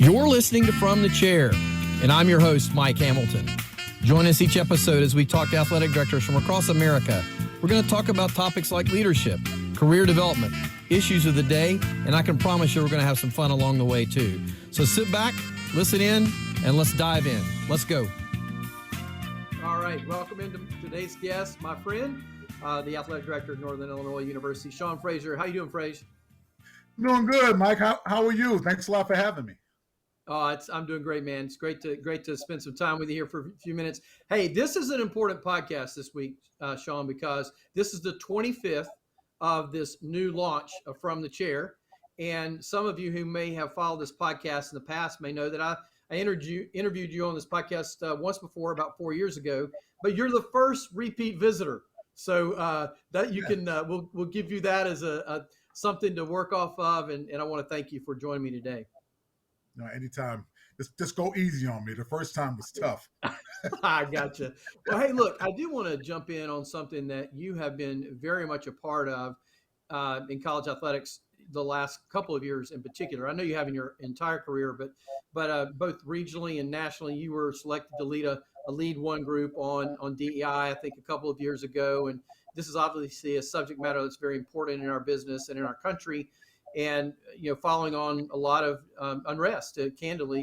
You're listening to From the Chair, and I'm your host, Mike Hamilton. Join us each episode as we talk to athletic directors from across America. We're going to talk about topics like leadership, career development, issues of the day, and I can promise you we're going to have some fun along the way too. So sit back, listen in, and let's dive in. Let's go. All right, welcome into today's guest, my friend, the athletic director of Northern Illinois University, Sean Frazier. How you doing, Frazier? Doing good, Mike. How are you? Thanks a lot for having me. Oh, I'm doing great, man. It's great to spend some time with you here for a few minutes. Hey, this is an important podcast this week, Sean, because this is the 25th of this new launch of From the Chair. And some of you who may have followed this podcast in the past may know that I interviewed you on this podcast once before, about 4 years ago, but you're the first repeat visitor. So that you can, we'll give you that as a something to work off of. And I want to thank you for joining me today. No, anytime. Just go easy on me. The first time was tough. I gotcha. Well, hey, look, I do want to jump in on something that you have been very much a part of in college athletics the last couple of years in particular. I know you have in your entire career, but both regionally and nationally, you were selected to lead a lead one group on DEI, I think a couple of years ago. And this is obviously a subject matter that's very important in our business and in our country. And, following on a lot of unrest,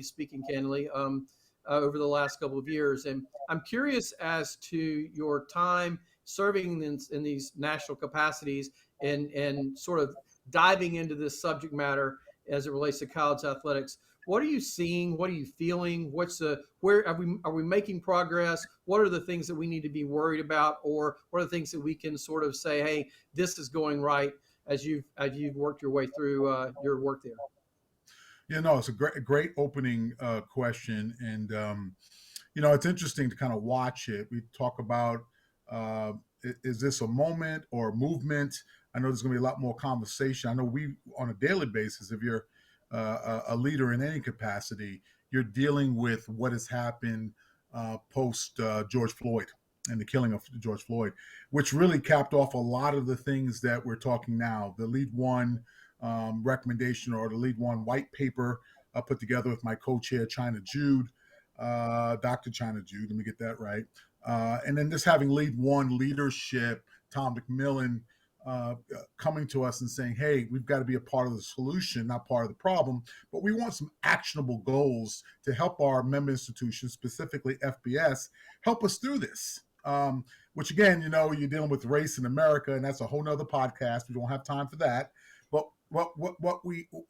speaking candidly, over the last couple of years. And I'm curious as to your time serving in these national capacities and sort of diving into this subject matter as it relates to college athletics. What are you seeing? What are you feeling? Where are we making progress? What are the things that we need to be worried about? Or what are the things that we can sort of say, hey, this is going right as you've worked your way through your work there? It's a great opening question. And, it's interesting to kind of watch it. We talk about, is this a moment or a movement? I know there's going to be a lot more conversation. I know we, on a daily basis, if you're a leader in any capacity, you're dealing with what has happened post George Floyd and the killing of George Floyd, which really capped off a lot of the things that we're talking now. The Lead One recommendation, or the Lead One white paper put together with my co-chair, China Jude, Dr. China Jude, let me get that right. And then just having Lead One leadership, Tom McMillan, coming to us and saying, hey, we've got to be a part of the solution, not part of the problem, but we want some actionable goals to help our member institutions, specifically FBS, help us through this. Which again, you're dealing with race in America, and that's a whole nother podcast. We don't have time for that. But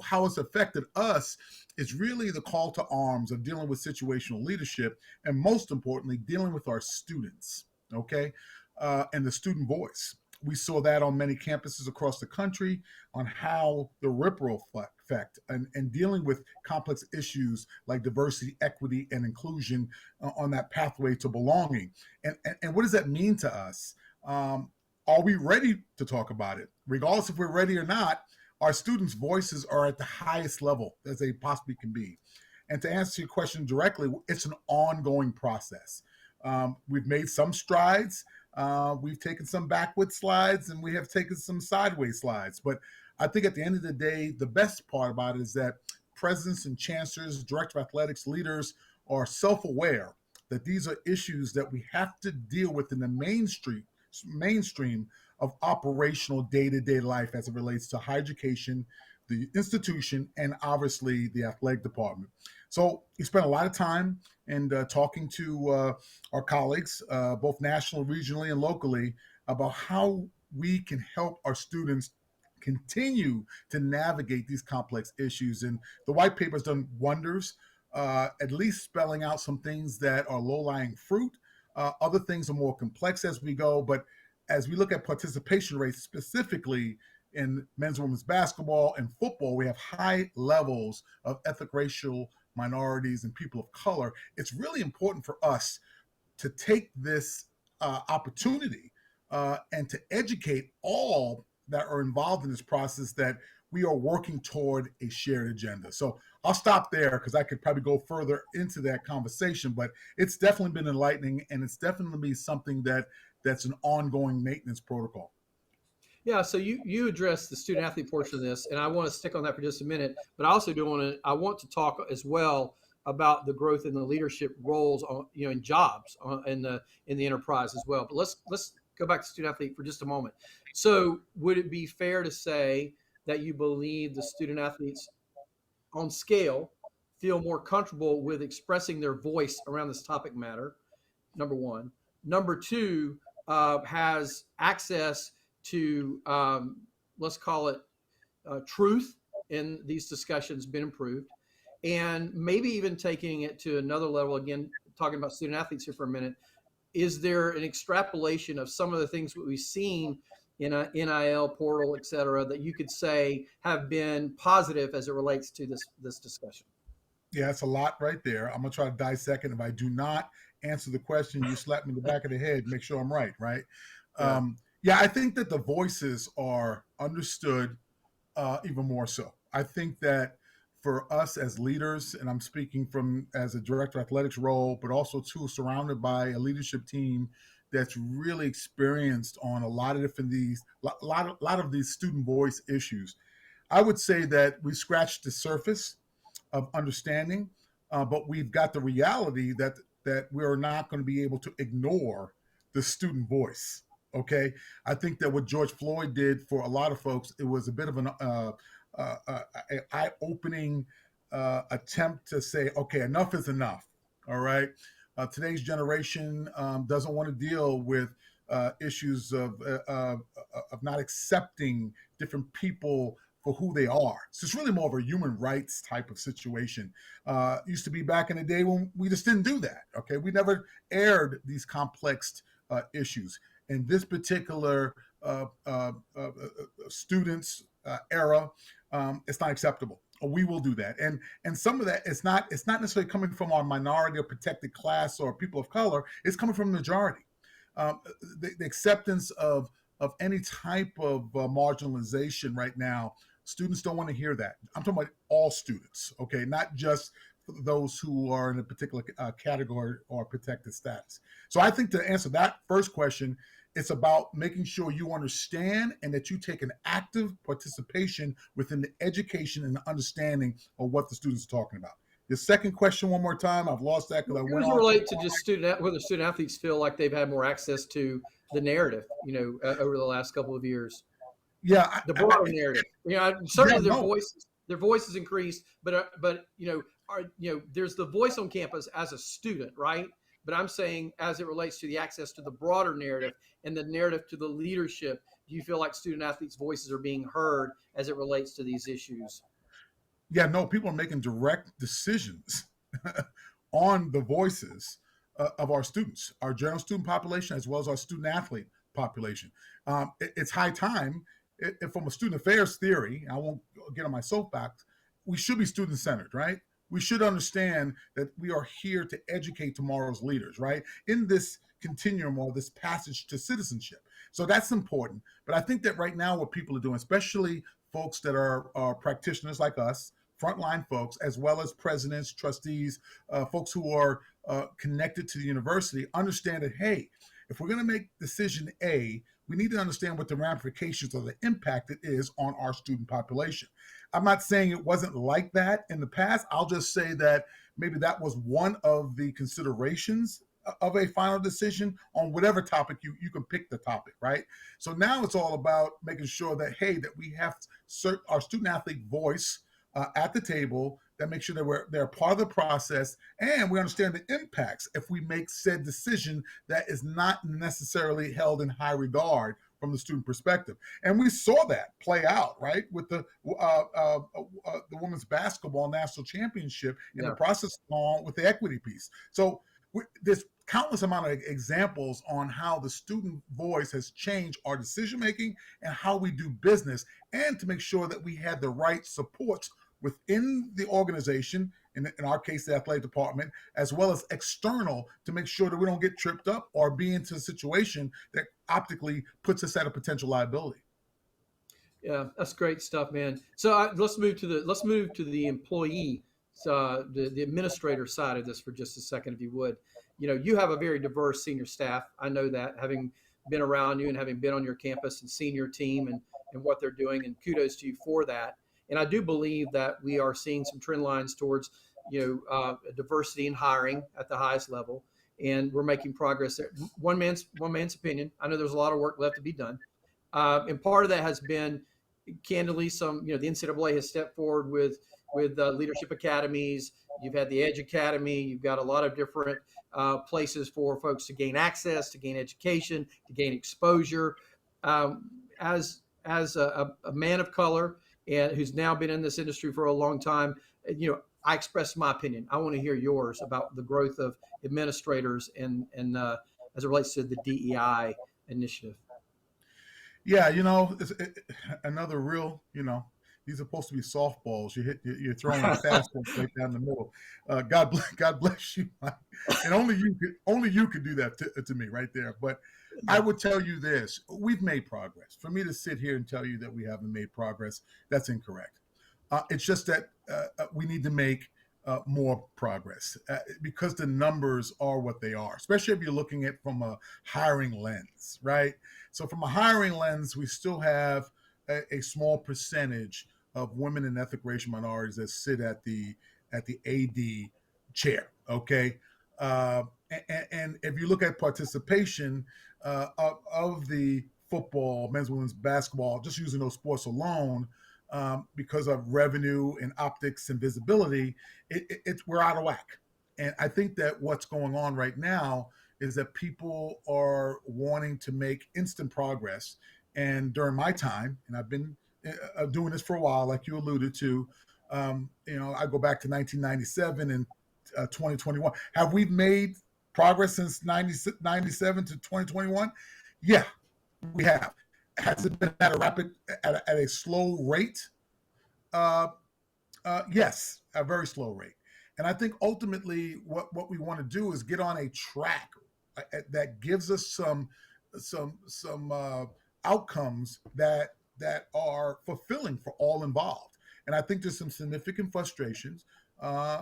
how it's affected us is really the call to arms of dealing with situational leadership, and most importantly, dealing with our students, okay, and the student voice. We saw that on many campuses across the country on how the ripple effect and dealing with complex issues like diversity, equity, and inclusion on that pathway to belonging. And what does that mean to us? Are we ready to talk about it? Regardless if we're ready or not, our students' voices are at the highest level as they possibly can be. And to answer your question directly, it's an ongoing process. We've made some strides. We've taken some backward slides, and we have taken some sideways slides. But I think at the end of the day, the best part about it is that presidents and chancellors, director of athletics, leaders are self-aware that these are issues that we have to deal with in the mainstream of operational day-to-day life as it relates to higher education, the institution, and obviously the athletic department. So we spent a lot of time and talking to our colleagues, both nationally, regionally, and locally, about how we can help our students continue to navigate these complex issues. And the white paper has done wonders, at least spelling out some things that are low-lying fruit. Other things are more complex as we go. But as we look at participation rates, specifically in men's and women's basketball and football, we have high levels of ethnic, racial minorities and people of color. It's really important for us to take this opportunity and to educate all that are involved in this process that we are working toward a shared agenda. So I'll stop there because I could probably go further into that conversation, but it's definitely been enlightening, and it's definitely something that's an ongoing maintenance protocol. Yeah, so you addressed the student athlete portion of this, and I want to stick on that for just a minute. But I also do want to I want to talk as well about the growth in the leadership roles on in jobs in the enterprise as well. But let's go back to student athlete for just a moment. So would it be fair to say that you believe the student athletes on scale feel more comfortable with expressing their voice around this topic matter? Number one. Number two, has access to, let's call it, truth in these discussions been improved? And maybe even taking it to another level, again, talking about student athletes here for a minute, is there an extrapolation of some of the things that we've seen in a NIL portal, et cetera, that you could say have been positive as it relates to this discussion? Yeah, it's a lot right there. I'm gonna try to dissect it. If I do not answer the question, you slap me in the back of the head, make sure I'm right, right? Yeah. Yeah, I think that the voices are understood even more so. I think that for us as leaders, and I'm speaking from as a director of athletics role, but also too surrounded by a leadership team that's really experienced on a lot of different these lot of these student voice issues. I would say that we scratched the surface of understanding, but we've got the reality that we're not going to be able to ignore the student voice. Okay, I think that what George Floyd did for a lot of folks, it was a bit of an eye-opening attempt to say, okay, enough is enough. All right, today's generation doesn't want to deal with issues of not accepting different people for who they are. So it's really more of a human rights type of situation. Used to be back in the day when we just didn't do that. Okay, we never aired these complex issues. In this particular students era, it's not acceptable. We will do that, and some of that it's not necessarily coming from our minority or protected class or people of color. It's coming from the majority. The acceptance of any type of marginalization right now, students don't want to hear that. I'm talking about all students, okay, not just those who are in a particular category or protected status. So I think to answer that first question, it's about making sure you understand and that you take an active participation within the education and the understanding of what the students are talking about. The second question, one more time. I've lost that because I went Yours on. relate to just whether student athletes feel like they've had more access to the narrative, over the last couple of years, Yeah, the broader narrative. yeah, Certainly no, their voices increased, but there's the voice on campus as a student, right? But I'm saying as it relates to the access to the broader narrative and the narrative to the leadership, do you feel like student athletes' voices are being heard as it relates to these issues? yeah, no. People are making direct decisions on the voices of our students, our general student population, as well as our student athlete population. It's high time, from a student affairs theory, I won't get on my soapbox, we should be student centered, right? We should understand that we are here to educate tomorrow's leaders, right? In this continuum or this passage to citizenship. So that's important. But I think that right now, what people are doing, especially folks that are practitioners like us, frontline folks, as well as presidents, trustees, folks who are connected to the university, understand that, hey, if we're going to make decision A, we need to understand what the ramifications or the impact it is on our student population. I'm not saying it wasn't like that in the past. I'll just say that maybe that was one of the considerations of a final decision on whatever topic you can pick the topic, right? So now it's all about making sure that, hey, that we have our student athlete voice at the table, that make sure that they're part of the process, and we understand the impacts if we make said decision that is not necessarily held in high regard from the student perspective. And we saw that play out, right, with the women's basketball national championship in the Yeah. process along with the equity piece. So there's countless amount of examples on how the student voice has changed our decision making and how we do business, and to make sure that we had the right supports within the organization, in our case, the athletic department, as well as external, to make sure that we don't get tripped up or be into a situation that optically puts us at a potential liability. Yeah, that's great stuff, man. So let's move to the employee, the administrator side of this for just a second, if you would. You have a very diverse senior staff. I know that, having been around you and having been on your campus and seen your team and what they're doing. And kudos to you for that. And I do believe that we are seeing some trend lines towards, diversity in hiring at the highest level, and we're making progress there. One man's opinion. I know there's a lot of work left to be done, and part of that has been, candidly, the NCAA has stepped forward with leadership academies. You've had the Edge Academy. You've got a lot of different places for folks to gain access, to gain education, to gain exposure. As a man of color and who's now been in this industry for a long time, I express my opinion. I want to hear yours about the growth of administrators and as it relates to the DEI initiative. Yeah, another real, these are supposed to be softballs. You're throwing fastballs right down the middle. God bless you, Mike. And only you could do that to me right there. But I would tell you this: we've made progress. For me to sit here and tell you that we haven't made progress, that's incorrect. It's just that we need to make more progress because the numbers are what they are, especially if you're looking at from a hiring lens, right? So from a hiring lens, we still have a small percentage of women and ethnic racial minorities that sit at the AD chair. Okay, and if you look at participation of the football, men's, women's basketball, just using those sports alone, because of revenue and optics and visibility, we're out of whack. And I think that what's going on right now is that people are wanting to make instant progress. And during my time, and I've been doing this for a while, like you alluded to, I go back to 1997 and 2021. Have we made progress since 97 to 2021? Yeah, we have. Has it been at a slow rate? Yes, a very slow rate. And I think ultimately what we want to do is get on a track that gives us some outcomes that are fulfilling for all involved. And I think there's some significant frustrations,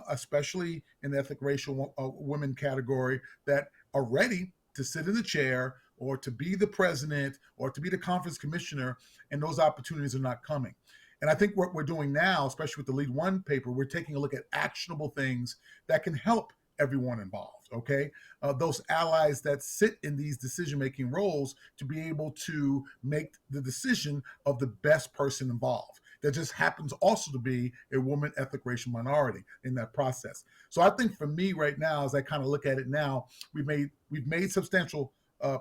especially in the ethnic racial women category, that are ready to sit in the chair or to be the president or to be the conference commissioner, and those opportunities are not coming. And I think what we're doing now, especially with the Lead One paper, we're taking a look at actionable things that can help everyone involved, okay? Those allies that sit in these decision-making roles to be able to make the decision of the best person involved. That just happens also to be a woman, ethnic racial minority in that process. So I think for me right now, as I kind of look at it now, we've made substantial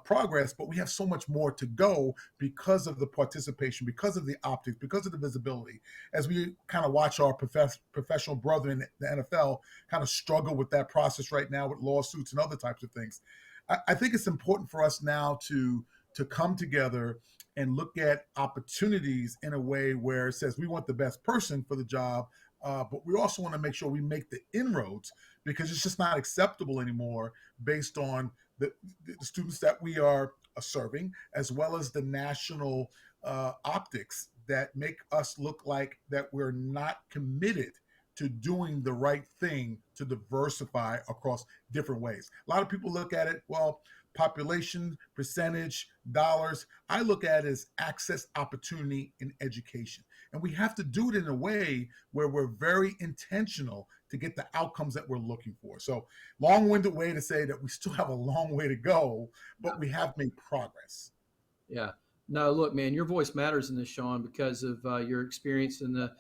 progress, but we have so much more to go because of the participation, because of the optics, because of the visibility. As we kind of watch our professional brother in the NFL kind of struggle with that process right now with lawsuits and other types of things, I think it's important for us now to come together and look at opportunities in a way where it says we want the best person for the job, but we also want to make sure we make the inroads, because it's just not acceptable anymore based on the students that we are serving, as well as the national optics that make us look like that we're not committed to doing the right thing to diversify across different ways. A lot of people look at it, well, population, percentage, dollars. I look at it as access, opportunity, and education. And we have to do it in a way where we're very intentional to get the outcomes that we're looking for. So long-winded way to say that we still have a long way to go, but we have made progress. Yeah. No, look, man, your voice matters in this, Sean, because of your experience in the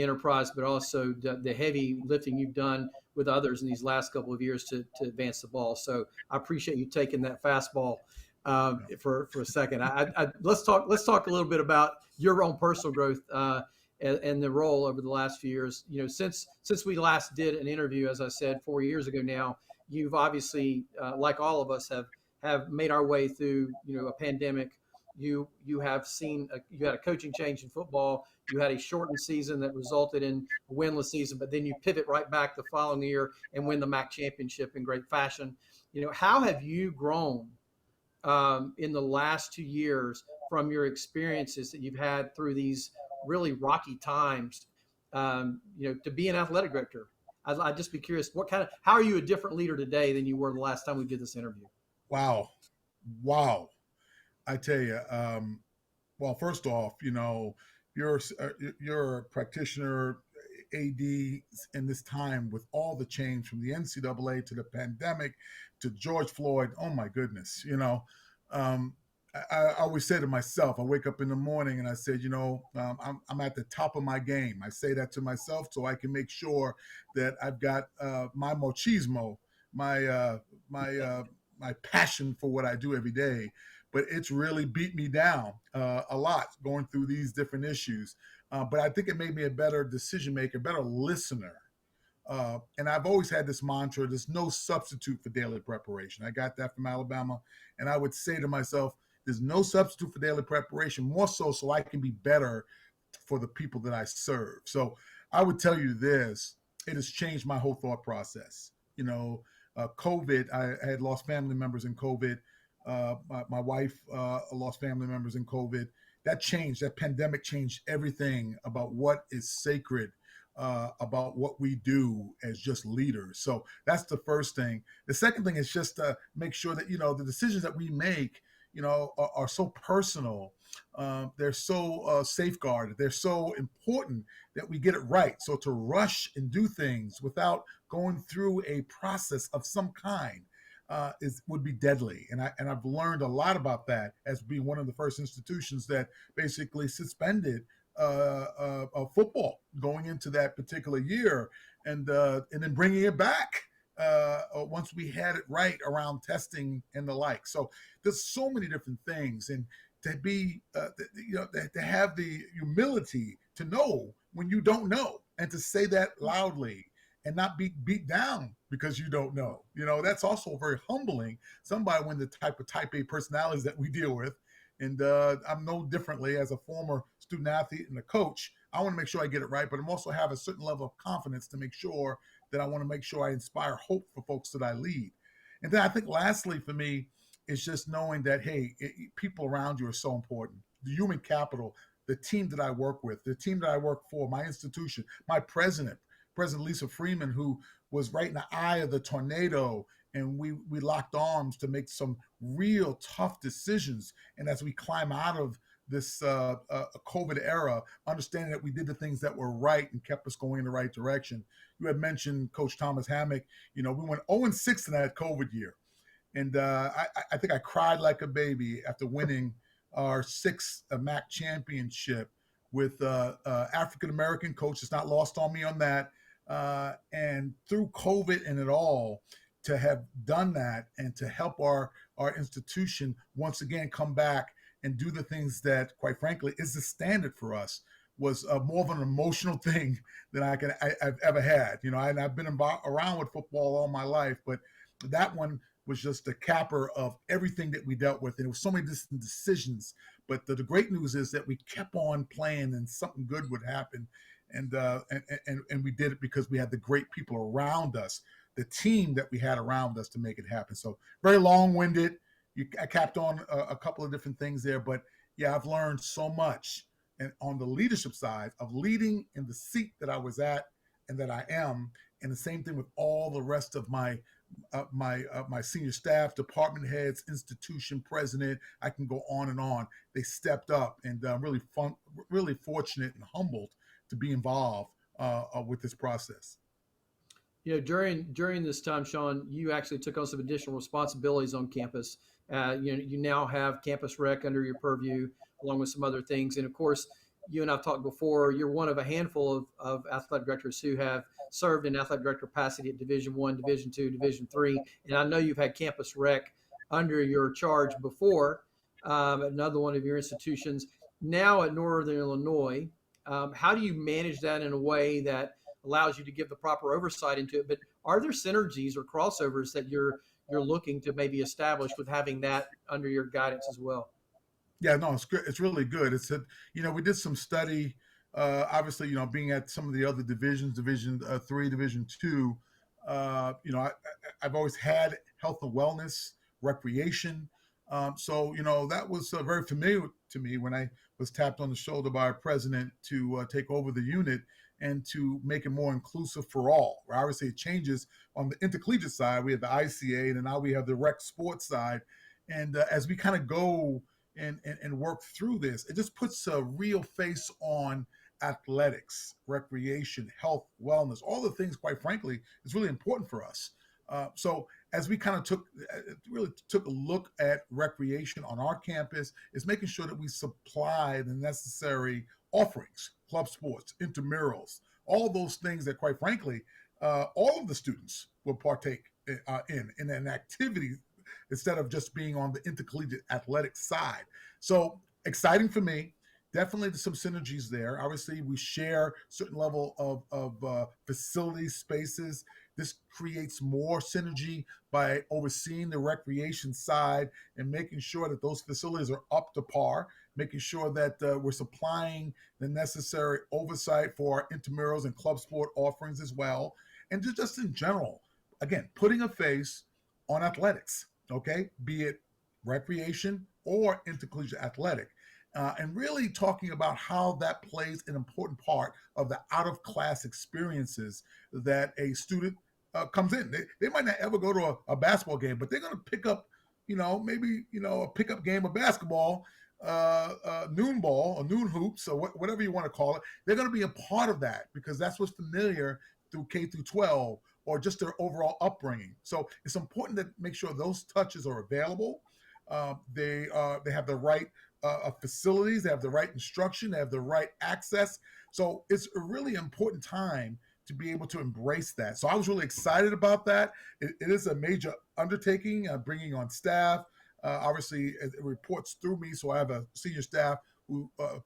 enterprise, but also the heavy lifting you've done with others in these last couple of years to advance the ball. So I appreciate you taking that fastball for a second. Let's talk a little bit about your own personal growth and the role over the last few years. Since we last did an interview, as I said, 4 years ago now, you've obviously, like all of us, have made our way through a pandemic. You have seen you had a coaching change in football. You had a shortened season that resulted in a winless season, but then you pivot right back the following year and win the MAC championship in great fashion. How have you grown in the last 2 years from your experiences that you've had through these really rocky times? To be an athletic director, I'd just be curious, how are you a different leader today than you were the last time we did this interview? Wow. I tell you, well, first off, you're you're a practitioner, AD, in this time with all the change from the NCAA to the pandemic to George Floyd. Oh my goodness, um, I always say to myself, I wake up in the morning and I said, I'm at the top of my game. I say that to myself so I can make sure that I've got my machismo, my uh, my my passion for what I do every day. But it's really beat me down a lot going through these different issues. But I think it made me a better decision maker, better listener. And I've always had this mantra: there's no substitute for daily preparation. I got that from Alabama. And I would say to myself, there's no substitute for daily preparation, more so I can be better for the people that I serve. So I would tell you this: it has changed my whole thought process. COVID, I had lost family members in COVID. My wife lost family members in COVID. That pandemic changed everything about what is sacred, about what we do as just leaders. So that's the first thing. The second thing is just to make sure that, the decisions that we make, are so personal. They're so safeguarded. They're so important that we get it right. So to rush and do things without going through a process of some kind would be deadly. And I've learned a lot about that as being one of the first institutions that basically suspended football going into that particular year, and then bringing it back once we had it right around testing and the like. So there's so many different things, and to be to have the humility to know when you don't know, and to say that loudly and not be beat down because you don't know. That's also very humbling. Somebody when the type A personalities that we deal with, and I'm no differently as a former student athlete and a coach. I want to make sure I get it right, but I'm also have a certain level of confidence to make sure that I want to make sure I inspire hope for folks that I lead. And then I think lastly for me is just knowing that, hey, people around you are so important. The human capital, the team that I work with, the team that I work for, my institution, my President Lisa Freeman, who was right in the eye of the tornado, and we locked arms to make some real tough decisions. And as we climb out of this COVID era, understanding that we did the things that were right and kept us going in the right direction. You had mentioned Coach Thomas Hammock. We went 0-6 in that COVID year. And I think I cried like a baby after winning our sixth MAC championship with African American coach. It's not lost on me on that. And through COVID and it all, to have done that and to help our institution once again come back and do the things that, quite frankly, is the standard for us was more of an emotional thing than I've ever had. And I've been around with football all my life, but that one was just a capper of everything that we dealt with. And it was so many different decisions. But the great news is that we kept on playing and something good would happen. And we did it because we had the great people around us, the team that we had around us to make it happen. So very long-winded. I capped on a couple of different things there, but yeah, I've learned so much. And on the leadership side of leading in the seat that I was at and that I am, and the same thing with all the rest of my senior staff, department heads, institution president. I can go on and on. They stepped up, and really fortunate and humbled to be involved with this process. During this time, Sean, you actually took on some additional responsibilities on campus. You now have campus rec under your purview, along with some other things. And of course, you and I've talked before. You're one of a handful of athletic directors who have served in athletic director capacity at Division I, Division II, Division III, and I know you've had campus rec under your charge before at another one of your institutions. Now at Northern Illinois, how do you manage that in a way that allows you to give the proper oversight into it? But are there synergies or crossovers that you're looking to maybe establish with having that under your guidance as well? Yeah, no, it's good. It's really good. We did some study. Obviously, being at some of the other divisions, Division 3, Division 2. I've always had health and wellness, recreation. So that was very familiar to me when I was tapped on the shoulder by our president to take over the unit and to make it more inclusive for all. Where obviously it changes on the intercollegiate side. We have the ICA, and now we have the rec sports side. And as we kind of go and work through this, it just puts a real face on athletics, recreation, health, wellness, all the things, quite frankly, is really important for us. So as we kind of really took a look at recreation on our campus, is making sure that we supply the necessary offerings, club sports, intramurals, all those things that, quite frankly, all of the students will partake in an activity instead of just being on the intercollegiate athletic side. So exciting for me. Definitely some synergies there. Obviously, we share certain level of facilities, spaces. This creates more synergy by overseeing the recreation side and making sure that those facilities are up to par, making sure that we're supplying the necessary oversight for our intramurals and club sport offerings as well. And just in general, again, putting a face on athletics, okay, be it recreation or intercollegiate athletic. And really talking about how that plays an important part of the out of class experiences that a student comes in. They might not ever go to a basketball game, but they're going to pick up, maybe, a pickup game of basketball, noon ball or noon hoops or whatever you want to call it. They're going to be a part of that because that's what's familiar through K through 12 or just their overall upbringing. So it's important to make sure those touches are available. They have the right facilities, they have the right instruction, they have the right access. So it's a really important time to be able to embrace that. So I was really excited about that. It is a major undertaking, bringing on staff. Obviously, it reports through me, so I have a senior staff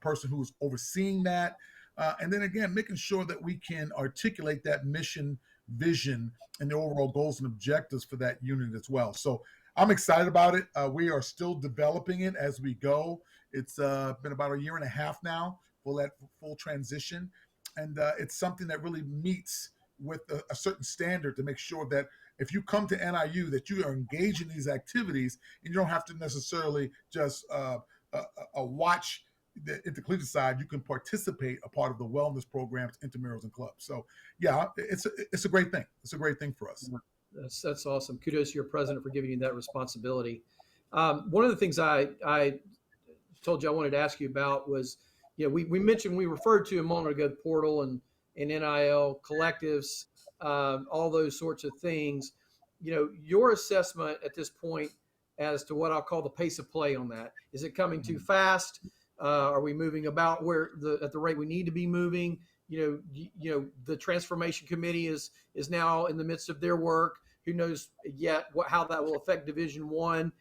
person who's overseeing that. And then again, making sure that we can articulate that mission, vision, and the overall goals and objectives for that unit as well. So I'm excited about it. We are still developing it as we go. It's been about a year and a half now for that full transition. And it's something that really meets with a certain standard to make sure that if you come to NIU, that you are engaged in these activities and you don't have to necessarily just watch the intercollegiate side. You can participate a part of the wellness programs, intramurals, and clubs. So yeah, it's a great thing. It's a great thing for us. That's awesome. Kudos to your president for giving you that responsibility. One of the things I told you I wanted to ask you about was, we mentioned, we referred to a moment ago the portal and NIL collectives, all those sorts of things. Your assessment at this point as to what I'll call the pace of play on that. Is it coming too fast? Are we moving about at the rate we need to be moving? The transformation committee is now in the midst of their work. Who knows yet how that will affect Division One?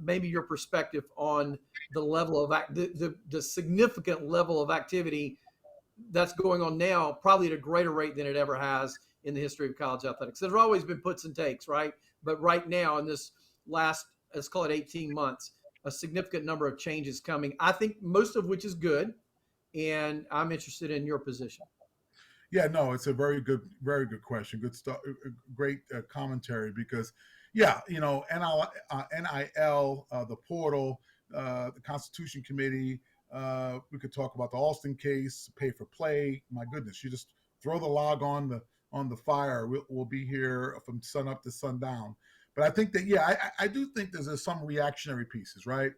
Maybe your perspective on the level of the significant level of activity that's going on now, probably at a greater rate than it ever has in the history of college athletics. There's always been puts and takes, right? But right now, in this last, let's call it 18 months, a significant number of changes coming. I think most of which is good, and I'm interested in your position. Yeah, no, it's a very good question. Good stuff. Great commentary because, yeah, NIL, the portal, the Constitution Committee. We could talk about the Alston case, pay for play. My goodness, you just throw the log on the fire. We'll be here from sun up to sundown. But I think that, yeah, I do think there's some reactionary pieces, right?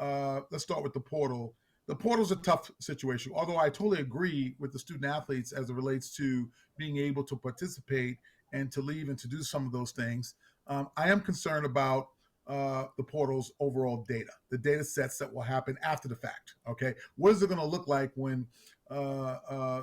Let's start with the portal. The portal's a tough situation, although I totally agree with the student athletes as it relates to being able to participate and to leave and to do some of those things. I am concerned about the portal's overall data, the data sets that will happen after the fact. Okay, what is it going to look like when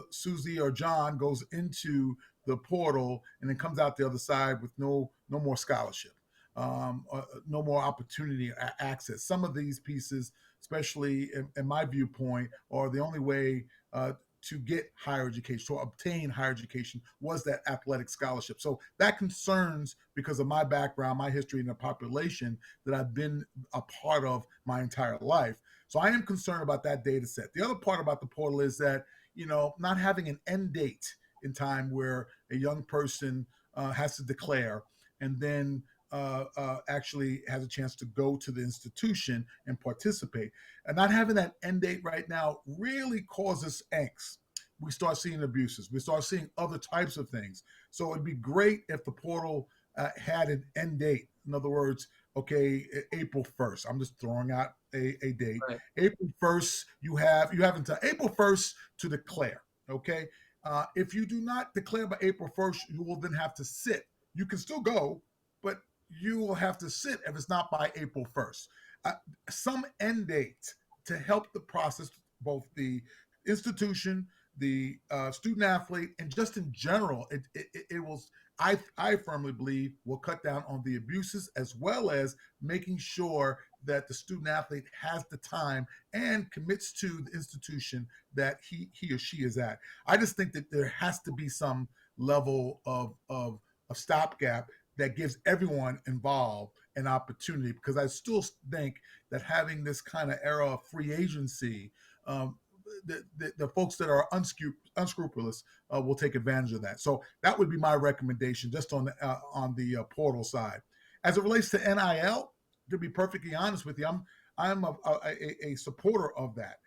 Susie or John goes into the portal and then comes out the other side with no more scholarship, no more opportunity access? Some of these pieces, especially in my viewpoint, are the only way to get higher education, to obtain higher education, was that athletic scholarship. So that concerns, because of my background, my history in the population that I've been a part of my entire life. So I am concerned about that data set. The other part about the portal is that, not having an end date in time where a young person has to declare and then actually has a chance to go to the institution and participate. And not having that end date right now really causes angst. We start seeing abuses. We start seeing other types of things. So it'd be great if the portal had an end date. In other words, okay, April 1st. I'm just throwing out a date. Right. April 1st, you have until April 1st to declare. Okay. If you do not declare by April 1st, you will then have to sit. You can still go, but you will have to sit if it's not by April 1st. Uh, some end date to help the process, both the institution, the student athlete, and just in general, it will. I firmly believe will cut down on the abuses as well as making sure that the student athlete has the time and commits to the institution that he or she is at. I just think that there has to be some level of a stopgap that gives everyone involved an opportunity, because I still think that having this kind of era of free agency, um, the folks that are unscrupulous will take advantage of that. So that would be my recommendation, just on the portal side. As it relates to NIL, to be perfectly honest with you, I'm a supporter of that.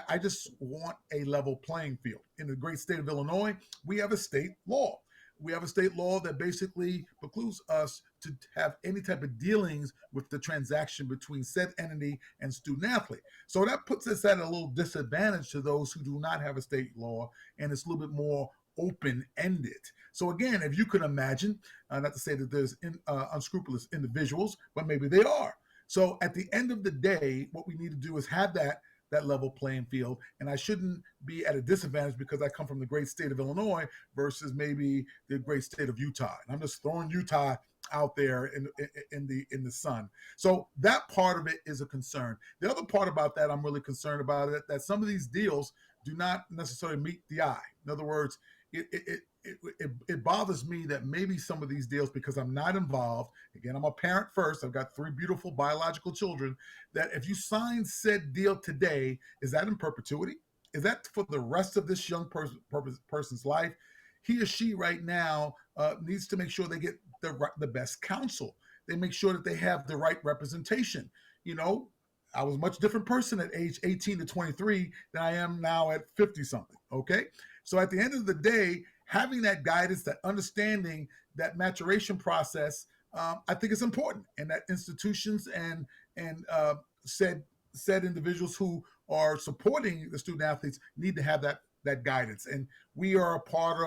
I just want a level playing field. In the great state of Illinois, we have a state law. We have a state law that basically precludes us to have any type of dealings with the transaction between said entity and student athlete. So that puts us at a little disadvantage to those who do not have a state law, and it's a little bit more open-ended. So again, if you could imagine, not to say that there's unscrupulous individuals, but maybe they are. So at the end of the day, what we need to do is have that level playing field. And I shouldn't be at a disadvantage because I come from the great state of Illinois versus maybe the great state of Utah. And I'm just throwing Utah out there in the sun. So that part of it is a concern. The other part about that I'm really concerned about it, that some of these deals do not necessarily meet the eye. In other words, it bothers me that maybe some of these deals, because I'm not involved, again, I'm a parent first, I've got 3 beautiful biological children, that if you sign said deal today, is that in perpetuity? Is that for the rest of this young person's life? He or she right now needs to make sure they get the best counsel. They make sure that they have the right representation. You know, I was a much different person at age 18 to 23 than I am now at 50 something. Okay. So at the end of the day, having that guidance, that understanding, that maturation process, I think is important, and that institutions and said individuals who are supporting the student athletes need to have that guidance. And we are a part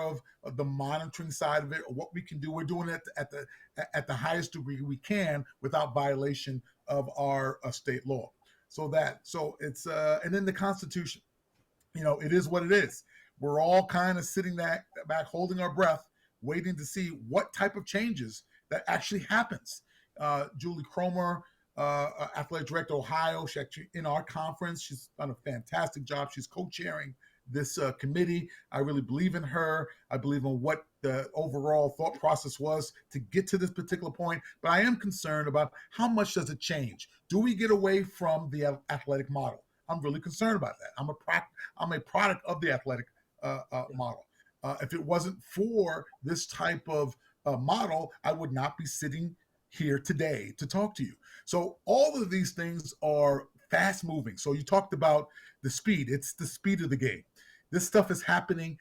of the monitoring side of it. What we can do, we're doing it at the highest degree we can without violation of our state law. So it's and then the Constitution. It is what it is. We're all kind of sitting back holding our breath, waiting to see what type of changes that actually happens. Julie Cromer, athletic director, Ohio, she's actually in our conference. She's done a fantastic job. She's co-chairing this committee. I really believe in her. I believe in what the overall thought process was to get to this particular point. But I am concerned about how much does it change? Do we get away from the athletic model? I'm really concerned about that. I'm a product of the athletic model. If it wasn't for this type of model, I would not be sitting here today to talk to you. So all of these things are fast moving. So you talked about the speed. It's the speed of the game. This stuff is happening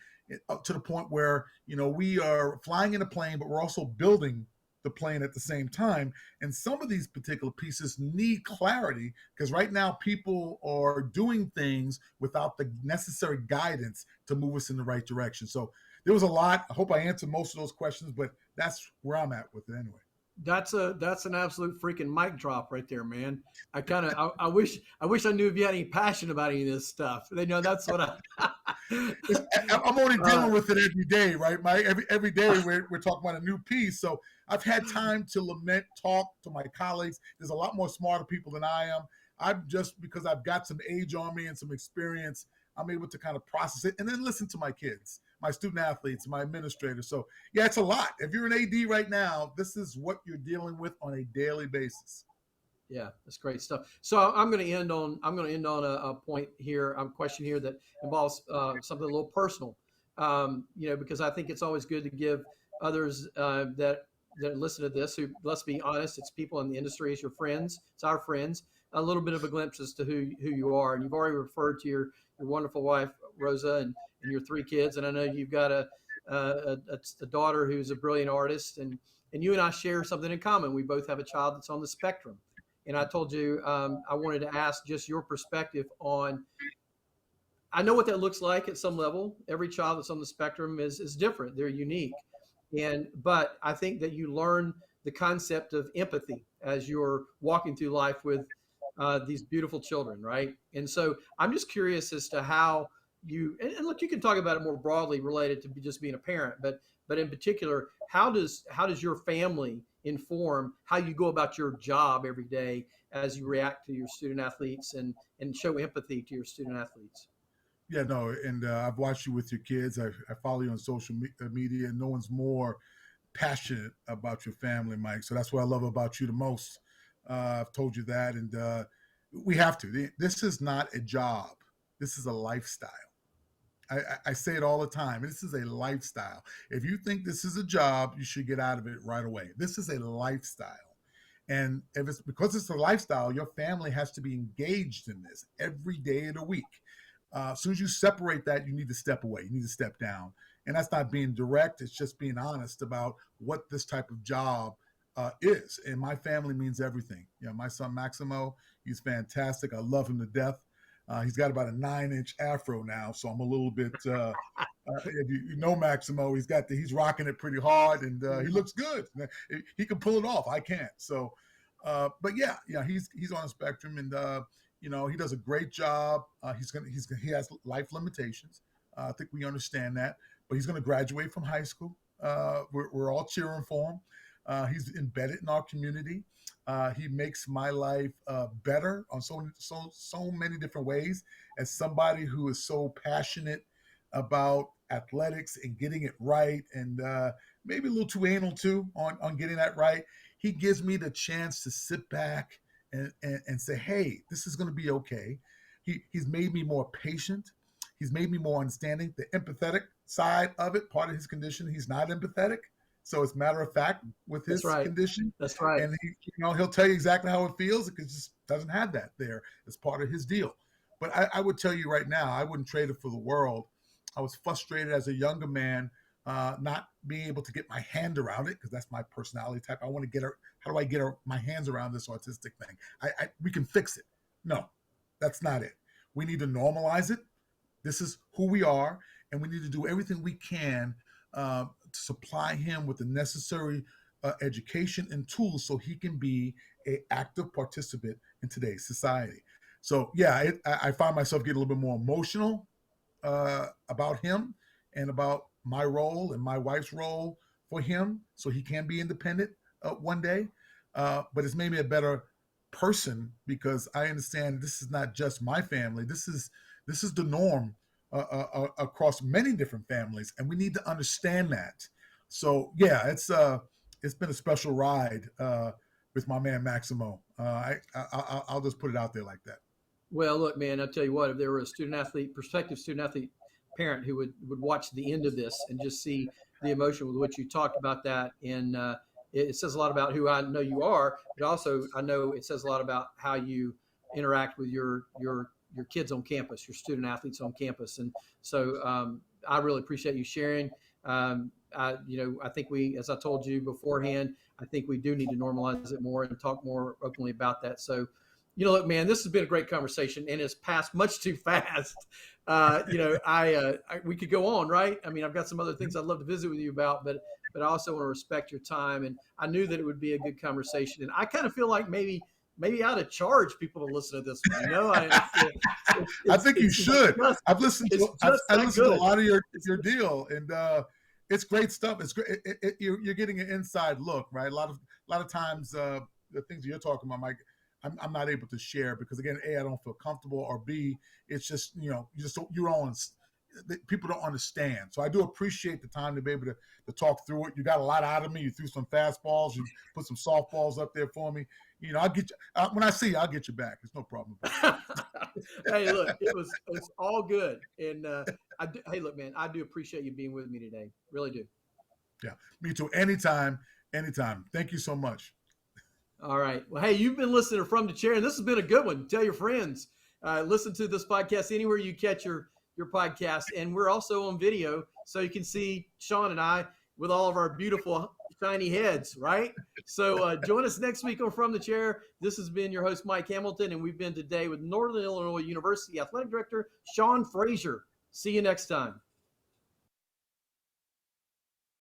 up to the point where, we are flying in a plane, but we're also building the plane at the same time. And some of these particular pieces need clarity, because right now people are doing things without the necessary guidance to move us in the right direction. So there was a lot. I hope I answered most of those questions, but that's where I'm at with it anyway. That's an absolute freaking mic drop right there, man. I wish I knew if you had any passion about any of this stuff. That's what I'm only dealing with it every day, right, Mike? Every day we're talking about a new piece. So I've had time to talk to my colleagues. There's a lot more smarter people than I am. I'm just, because I've got some age on me and some experience, I'm able to kind of process it and then listen to my kids, my student athletes, my administrators. So yeah, it's a lot. If you're an AD right now, this is what you're dealing with on a daily basis. Yeah, that's great stuff. So I'm going to end on a point here, a question here that involves something a little personal. Because I think it's always good to give others that listen to this, who, let's be honest, it's people in the industry, it's your friends, it's our friends, a little bit of a glimpse as to who you are. And you've already referred to your wonderful wife, Rosa, and your 3 kids. And I know you've got a daughter who's a brilliant artist, and you and I share something in common. We both have a child that's on the spectrum. and I told you I wanted to ask just your perspective on. I know what that looks like at some level. Every child that's on the spectrum is different. They're unique, but I think that you learn the concept of empathy as you're walking through life with these beautiful children, right? And so I'm just curious as to how and look, you can talk about it more broadly related to just being a parent, but in particular, how does your family inform how you go about your job every day as you react to your student athletes and show empathy to your student athletes? Yeah, no, and I've watched you with your kids. I follow you on social media, and no one's more passionate about your family, Mike. So that's what I love about you the most. I've told you that, and we have to. This is not a job. This is a lifestyle. I say it all the time. This is a lifestyle. If you think this is a job, you should get out of it right away. This is a lifestyle. And if it's because it's a lifestyle, your family has to be engaged in this every day of the week. As soon as you separate that, you need to step away. You need to step down. And that's not being direct. It's just being honest about what this type of job is. And my family means everything. You know, my son Maximo, he's fantastic. I love him to death. He's got about a 9-inch afro now, so I'm a little bit. If you know Maximo, he's rocking it pretty hard, and he looks good. He can pull it off. I can't. So, but yeah, he's on a spectrum, and he does a great job. He has life limitations. I think we understand that, but he's going to graduate from high school. We're all cheering for him. He's embedded in our community. He makes my life better on so many different ways. As somebody who is so passionate about athletics and getting it right, and maybe a little too anal too on getting that right, he gives me the chance to sit back and say, hey, this is going to be okay. He's made me more patient. He's made me more understanding. The empathetic side of it, part of his condition, he's not empathetic. So it's matter of fact with his That's right. condition. That's right. And he'll tell you exactly how it feels because he just doesn't have that there as part of his deal. But I would tell you right now, I wouldn't trade it for the world. I was frustrated as a younger man, not being able to get my hand around it because that's my personality type. I want to how do I get my hands around this autistic thing? We can fix it. No, that's not it. We need to normalize it. This is who we are, and we need to do everything we can to supply him with the necessary education and tools so he can be an active participant in today's society. So yeah, I find myself getting a little bit more emotional about him and about my role and my wife's role for him so he can be independent one day. But it's made me a better person because I understand this is not just my family. This is the norm across many different families, and we need to understand that. So yeah, it's been a special ride with my man Maximo. I'll just put it out there like that. Well, look, man, I'll tell you what, if there were a prospective student athlete parent who would watch the end of this and just see the emotion with which you talked about that, and it says a lot about who I know you are, but also I know it says a lot about how you interact with your kids on campus, your student athletes on campus. And so I really appreciate you sharing. I think as I told you beforehand, I think we do need to normalize it more and talk more openly about that. So, look, man, this has been a great conversation and it's passed much too fast. We could go on, right? I mean, I've got some other things I'd love to visit with you about, but I also want to respect your time. And I knew that it would be a good conversation. And I kind of feel like maybe I ought to charge people to listen to this one. I think you should. I've listened to a lot of your deal, and it's great stuff. It's great. You're getting an inside look, right? A lot of times the things you're talking about, Mike, I'm not able to share because again, A, I don't feel comfortable, or B, it's just people don't understand. So I do appreciate the time to be able to talk through it. You got a lot out of me. You threw some fastballs. You put some softballs up there for me. I'll get you. When I see you, I'll get you back. It's no problem. Hey, look, it's all good. And hey, look, man, I do appreciate you being with me today. Really do. Yeah, me too. Anytime. Thank you so much. All right. Well, hey, you've been listening to From the Chair, and this has been a good one. Tell your friends. Listen to this podcast anywhere you catch your podcast. And we're also on video, so you can see Sean and I with all of our beautiful shiny heads, right? So join us next week on From the Chair. This has been your host, Mike Hamilton, and we've been today with Northern Illinois University Athletic Director Sean Frazier. See you next time.